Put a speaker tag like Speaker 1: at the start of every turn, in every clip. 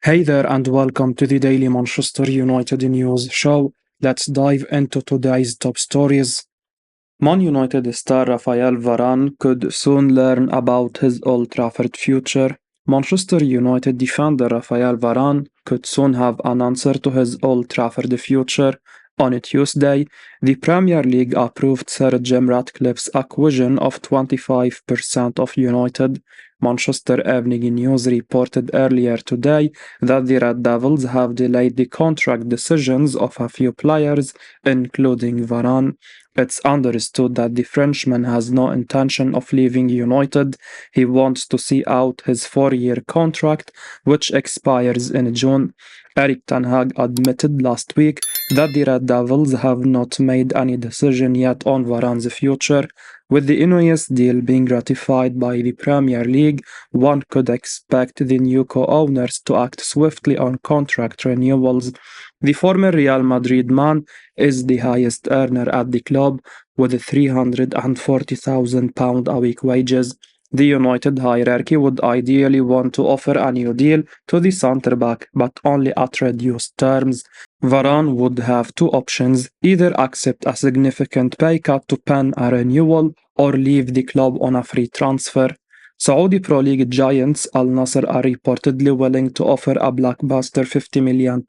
Speaker 1: Hey there, and welcome to the Daily Manchester United News Show. Let's dive into today's top stories. Man United star Raphael Varane could soon learn about his Old Trafford future. Manchester United defender Raphael Varane could soon have an answer to his Old Trafford future. On Tuesday, the Premier League approved Sir Jim Ratcliffe's acquisition of 25% of United. Manchester Evening News reported earlier today that the Red Devils have delayed the contract decisions of a few players, including Varane. It's understood that the Frenchman has no intention of leaving United. He wants to see out his 4-year contract, which expires in June. Erik ten Hag admitted last week that the Red Devils have not made any decision yet on Varane's future. With the Ineos deal being ratified by the Premier League, one could expect the new co-owners to act swiftly on contract renewals. The former Real Madrid man is the highest earner at the club, with £340,000 a week wages. The United hierarchy would ideally want to offer a new deal to the centre-back, but only at reduced terms. Varane would have two options: either accept a significant pay cut to pen a renewal or leave the club on a free transfer. Saudi Pro League giants Al Nassr are reportedly willing to offer a blockbuster £50 million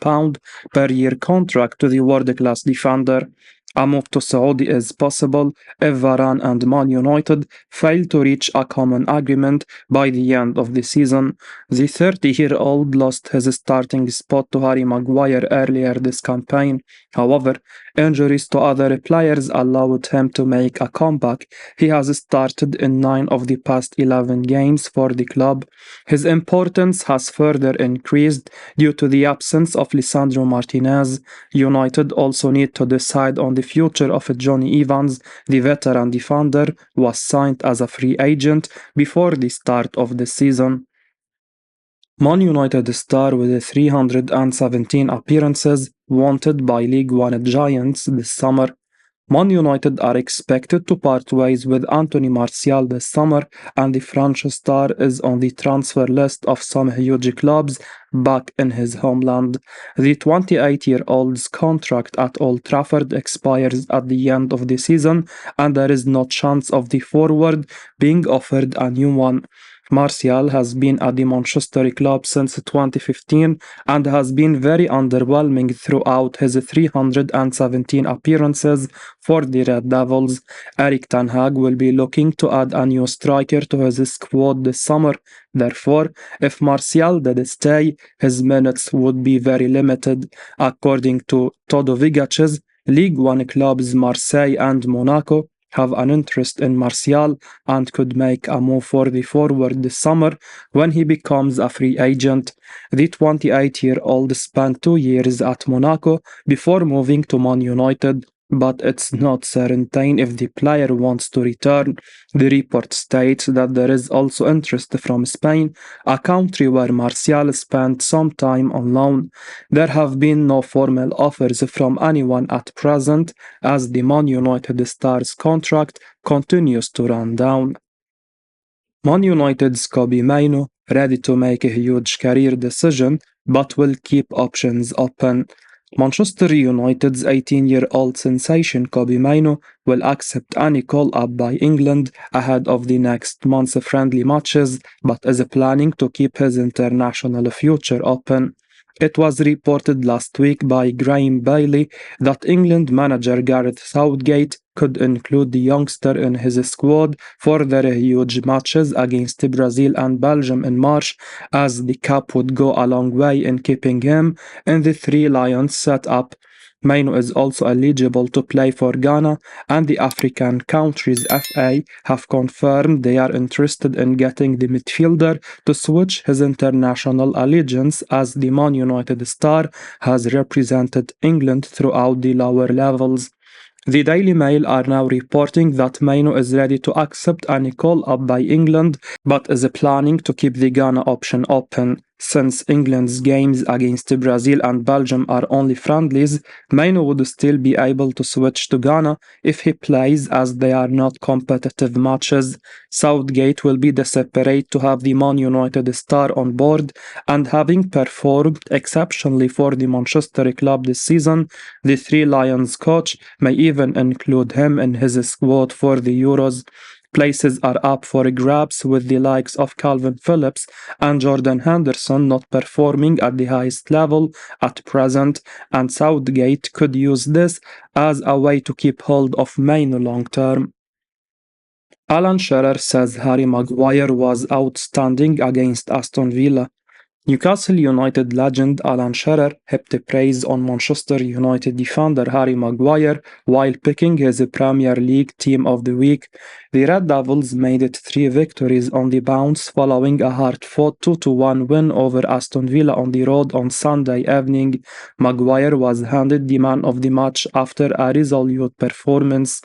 Speaker 1: per year contract to the world-class defender. A move to Saudi is possible if Varane and Man United fail to reach a common agreement by the end of the season. The 30-year-old lost his starting spot to Harry Maguire earlier this campaign. However, injuries to other players allowed him to make a comeback. He has started in 9 of the past 11 games for the club. His importance has further increased due to the absence of Lisandro Martinez. United also need to decide on the future of Johnny Evans. The veteran defender was signed as a free agent before the start of the season. Man United star with 317 appearances wanted by League One giants this summer. Man United are expected to part ways with Anthony Martial this summer, and the French star is on the transfer list of some huge clubs back in his homeland. The 28-year-old's contract at Old Trafford expires at the end of the season, and there is no chance of the forward being offered a new one. Martial has been at the Manchester club since 2015 and has been very underwhelming throughout his 317 appearances for the Red Devils. Erik ten Hag will be looking to add a new striker to his squad this summer. Therefore, if Martial did stay, his minutes would be very limited. According to Todo Vigac's League One clubs Marseille and Monaco have an interest in Martial and could make a move for the forward this summer when he becomes a free agent. The 28-year-old spent 2 years at Monaco before moving to Man United, but it's not certain if the player wants to return. The report states that there is also interest from Spain, a country where Martial spent some time on loan. There have been no formal offers from anyone at present, as the Man United star's contract continues to run down. Man United's Kobbie Mainoo ready to make a huge career decision, but will keep options open. Manchester United's 18-year-old sensation Kobbie Mainoo will accept any call-up by England ahead of the next month's friendly matches, but is planning to keep his international future open. It was reported last week by Graham Bailey that England manager Gareth Southgate could include the youngster in his squad for their huge matches against Brazil and Belgium in March, as the cap would go a long way in keeping him in the Three Lions setup. Mainoo is also eligible to play for Ghana, and the African countries FA have confirmed they are interested in getting the midfielder to switch his international allegiance, as the Man United star has represented England throughout the lower levels. The Daily Mail are now reporting that Mainoo is ready to accept any call-up by England, but is planning to keep the Ghana option open. Since England's games against Brazil and Belgium are only friendlies, Mainoo would still be able to switch to Ghana if he plays, as they are not competitive matches. Southgate will be desperate to have the Man United star on board, and having performed exceptionally for the Manchester club this season, the Three Lions coach may even include him in his squad for the Euros. Places are up for grabs, with the likes of Calvin Phillips and Jordan Henderson not performing at the highest level at present, and Southgate could use this as a way to keep hold of Mainoo long term. Alan Sherer says Harry Maguire was outstanding against Aston Villa. Newcastle United legend Alan Sherer heaped praise on Manchester United defender Harry Maguire while picking his Premier League Team of the Week. The Red Devils made it 3 victories on the bounce following a hard-fought 2-1 win over Aston Villa on the road on Sunday evening. Maguire was handed the man of the match after a resolute performance.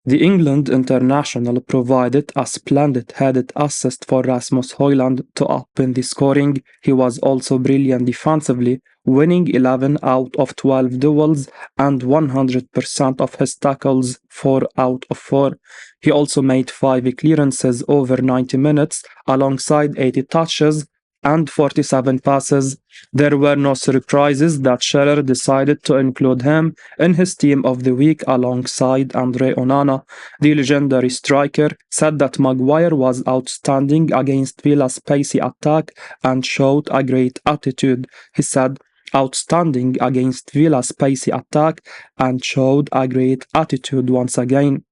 Speaker 1: The England international provided a splendid headed assist for Rasmus Højlund to open the scoring. He was also brilliant defensively, winning 11 out of 12 duels and 100% of his tackles, 4 out of 4. He also made 5 clearances over 90 minutes, alongside 80 touches and 47 passes. There were no surprises that Sherer decided to include him in his Team of the Week alongside Andre Onana. The legendary striker said that Maguire was outstanding against Villa's pacey attack and showed a great attitude. He said, outstanding against Villa's pacey attack and showed a great attitude once again.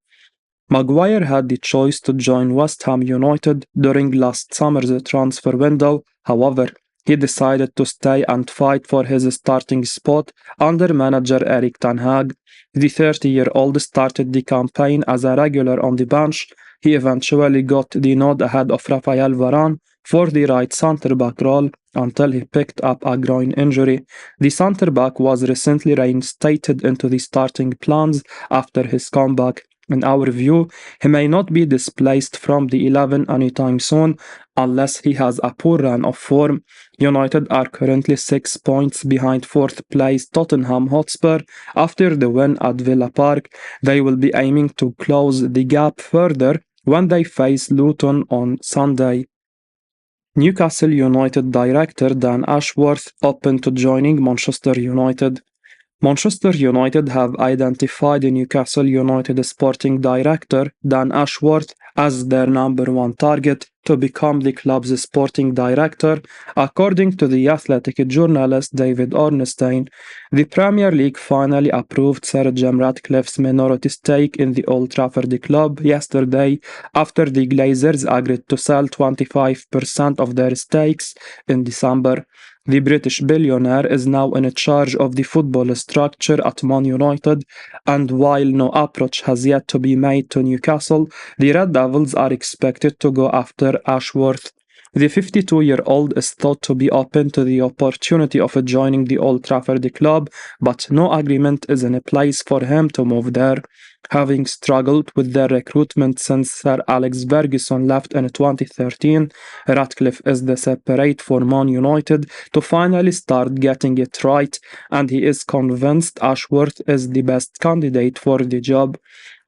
Speaker 1: Maguire had the choice to join West Ham United during last summer's transfer window. However, he decided to stay and fight for his starting spot under manager Erik ten Hag. The 30-year-old started the campaign as a regular on the bench. He eventually got the nod ahead of Raphael Varane for the right centre-back role until he picked up a groin injury. The centre-back was recently reinstated into the starting plans after his comeback. In our view, he may not be displaced from the 11 anytime soon unless he has a poor run of form. United are currently 6 points behind 4th place Tottenham Hotspur after the win at Villa Park. They will be aiming to close the gap further when they face Luton on Sunday. Newcastle United director Dan Ashworth open to joining Manchester United. Manchester United have identified Newcastle United sporting director Dan Ashworth as their number 1 target to become the club's sporting director, according to the Athletic journalist David Ornstein. The Premier League finally approved Sir Jim Ratcliffe's minority stake in the Old Trafford club yesterday after the Glazers agreed to sell 25% of their stakes in December. The British billionaire is now in charge of the football structure at Man United, and while no approach has yet to be made to Newcastle, the Red Devils are expected to go after Ashworth. The 52-year-old is thought to be open to the opportunity of joining the Old Trafford club, but no agreement is in place for him to move there. Having struggled with their recruitment since Sir Alex Ferguson left in 2013, Ratcliffe is desperate for Man United to finally start getting it right, and he is convinced Ashworth is the best candidate for the job.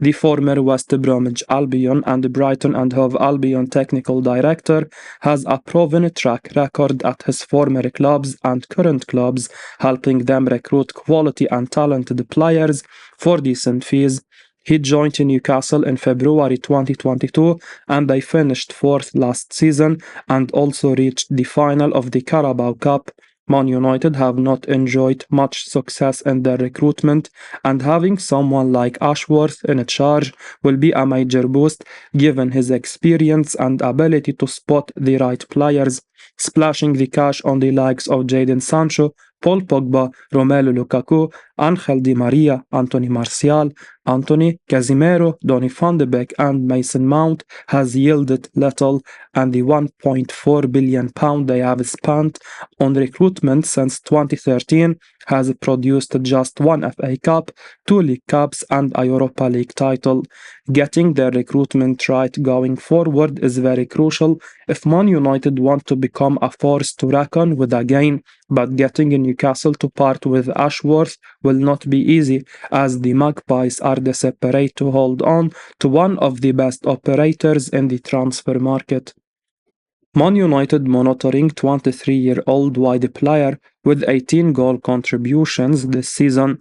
Speaker 1: The former West Bromwich Albion and Brighton and Hove Albion technical director has a proven track record at his former clubs and current clubs, helping them recruit quality and talented players for decent fees. He joined Newcastle in February 2022 and they finished 4th last season and also reached the final of the Carabao Cup. Man United have not enjoyed much success in their recruitment, and having someone like Ashworth in charge will be a major boost given his experience and ability to spot the right players, splashing the cash on the likes of Jadon Sancho, Paul Pogba, Romelu Lukaku, Angel Di Maria, Anthony Martial, Anthony, Casemiro, Donny van de Beek and Mason Mount has yielded little, and the £1.4 billion they have spent on recruitment since 2013 has produced just one FA Cup, two League Cups, and a Europa League title. Getting their recruitment right going forward is very crucial if Man United want to become a force to reckon with again, but getting Newcastle to part with Ashworth will not be easy, as the Magpies are desperate to hold on to one of the best operators in the transfer market. Man United monitoring 23-year-old wide player with 18 goal contributions this season.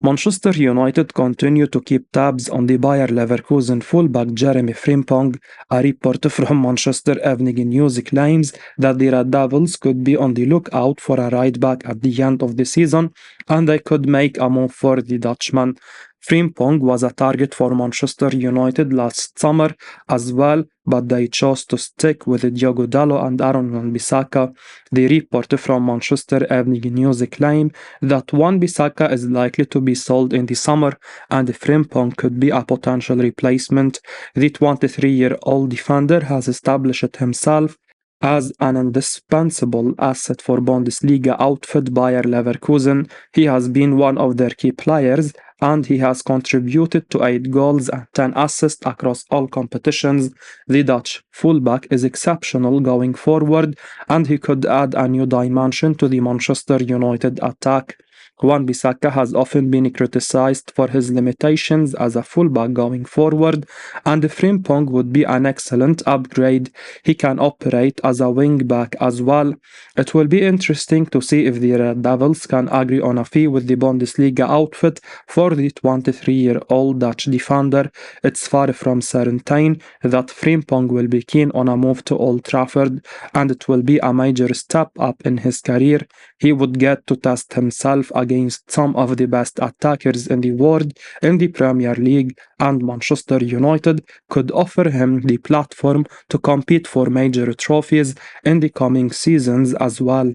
Speaker 1: Manchester United continue to keep tabs on the Bayer Leverkusen fullback Jeremy Frimpong. A report from Manchester Evening News claims that the Red Devils could be on the lookout for a right back at the end of the season, and they could make a move for the Dutchman. Frimpong was a target for Manchester United last summer as well, but they chose to stick with Diogo Dalot and Aaron Wan-Bissaka. The report from Manchester Evening News claim that Wan-Bissaka is likely to be sold in the summer, and Frimpong could be a potential replacement. The 23-year-old defender has established himself as an indispensable asset for Bundesliga outfit Bayer Leverkusen. He has been one of their key players, and he has contributed to 8 goals and 10 assists across all competitions. The Dutch fullback is exceptional going forward, and he could add a new dimension to the Manchester United attack. Wan-Bissaka has often been criticized for his limitations as a fullback going forward, and Frimpong would be an excellent upgrade. He can operate as a wing-back as well. It will be interesting to see if the Red Devils can agree on a fee with the Bundesliga outfit for the 23-year-old Dutch defender. It's far from certain that Frimpong will be keen on a move to Old Trafford, and it will be a major step up in his career. He would get to test himself against some of the best attackers in the world in the Premier League, and Manchester United could offer him the platform to compete for major trophies in the coming seasons as well.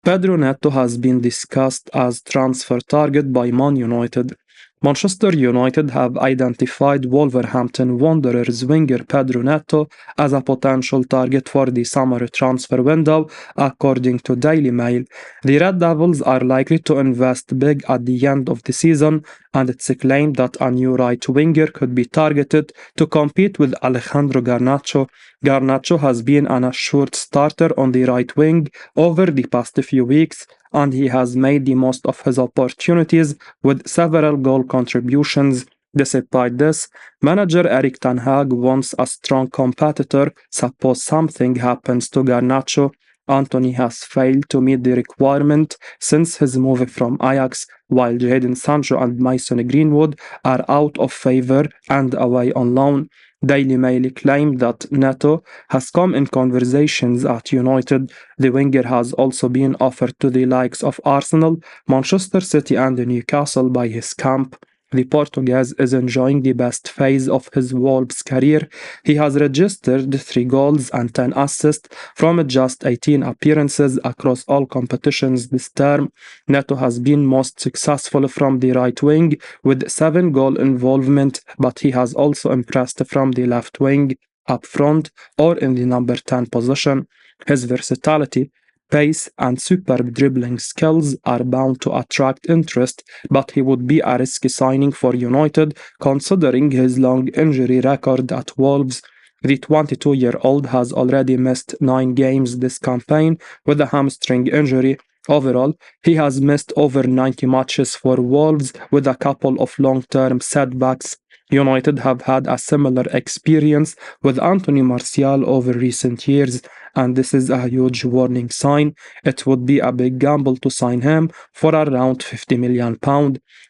Speaker 1: Pedro Netto has been discussed as transfer target by Man United. Manchester United have identified Wolverhampton Wanderers winger Pedro Netto as a potential target for the summer transfer window, according to Daily Mail. The Red Devils are likely to invest big at the end of the season, and it's claimed that a new right winger could be targeted to compete with Alejandro Garnacho. Garnacho has been an assured starter on the right wing over the past few weeks, and he has made the most of his opportunities with several goal contributions. Despite this, manager Erik ten Hag wants a strong competitor. Suppose something happens to Garnacho. Antony has failed to meet the requirement since his move from Ajax, while Jadon Sancho and Mason Greenwood are out of favour and away on loan. Daily Mail claimed that Neto has come in conversations at United. The winger has also been offered to the likes of Arsenal, Manchester City and Newcastle by his camp. The Portuguese is enjoying the best phase of his Wolves career. He has registered 3 goals and 10 assists from just 18 appearances across all competitions this term. Neto has been most successful from the right wing with 7 goal involvement, but he has also impressed from the left wing, up front, or in the number 10 position. His versatility, pace, and superb dribbling skills are bound to attract interest, but he would be a risky signing for United considering his long injury record at Wolves. The 22-year-old has already missed 9 games this campaign with a hamstring injury. Overall, he has missed over 90 matches for Wolves with a couple of long-term setbacks. United have had a similar experience with Anthony Martial over recent years, and this is a huge warning sign. It would be a big gamble to sign him for around £50 million.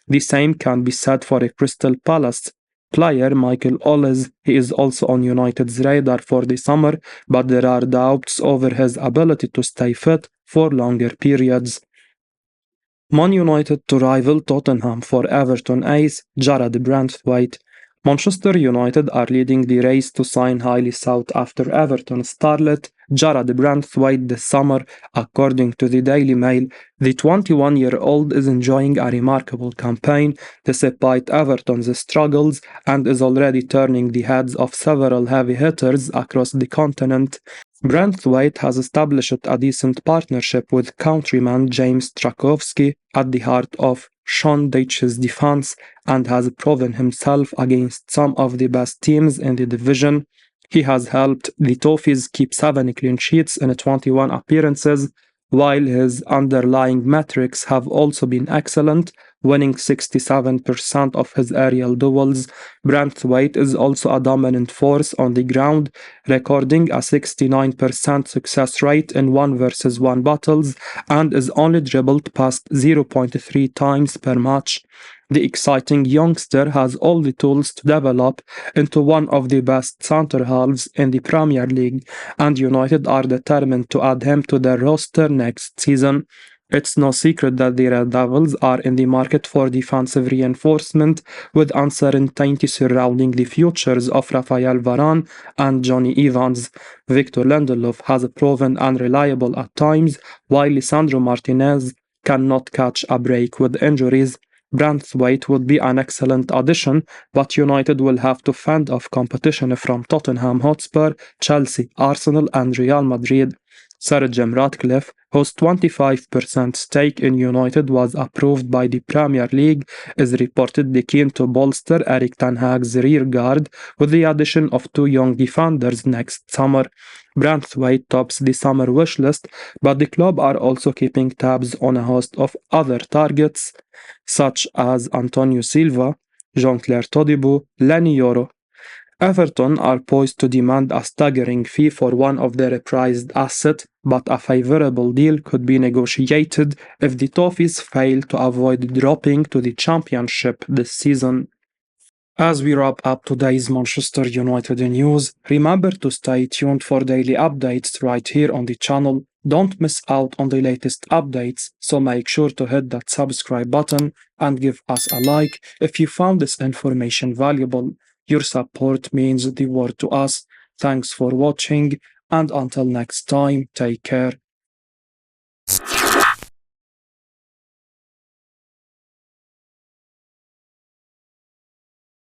Speaker 1: The same can be said for a Crystal Palace player Michael Olise. He is also on United's radar for the summer, but there are doubts over his ability to stay fit for longer periods. Man United to rival Tottenham for Everton ace Jared Brandthwaite. Manchester United are leading the race to sign highly sought after Everton starlet Jared Brandthwaite this summer, according to the Daily Mail. The 21-year-old is enjoying a remarkable campaign despite Everton's struggles and is already turning the heads of several heavy hitters across the continent. Branthwaite has established a decent partnership with countryman James Strakowski at the heart of Sean Dyche's defense and has proven himself against some of the best teams in the division. He has helped the Toffees keep 7 clean sheets in 21 appearances, while his underlying metrics have also been excellent, winning 67% of his aerial duels. Branthwaite is also a dominant force on the ground, recording a 69% success rate in 1 versus 1 battles and is only dribbled past 0.3 times per match. The exciting youngster has all the tools to develop into one of the best centre halves in the Premier League, and United are determined to add him to their roster next season. It's no secret that the Red Devils are in the market for defensive reinforcement, with uncertainty surrounding the futures of Raphael Varane and Johnny Evans. Victor Lindelof has proven unreliable at times, while Lisandro Martinez cannot catch a break with injuries. Branthwaite would be an excellent addition, but United will have to fend off competition from Tottenham Hotspur, Chelsea, Arsenal, and Real Madrid. Sir Jim Ratcliffe, whose 25% stake in United was approved by the Premier League, is reportedly keen to bolster Eric Ten Hag's rear guard with the addition of 2 young defenders next summer. Branthwaite tops the summer wish list, but the club are also keeping tabs on a host of other targets, such as Antonio Silva, Jean-Claire Todibo, Lenny Yoro. Everton are poised to demand a staggering fee for one of their prized assets, but a favourable deal could be negotiated if the Toffees fail to avoid dropping to the Championship this season. As we wrap up today's Manchester United news, remember to stay tuned for daily updates right here on the channel. Don't miss out on the latest updates, so make sure to hit that subscribe button and give us a like if you found this information valuable. Your support means the world to us. Thanks for watching, and until next time, take care.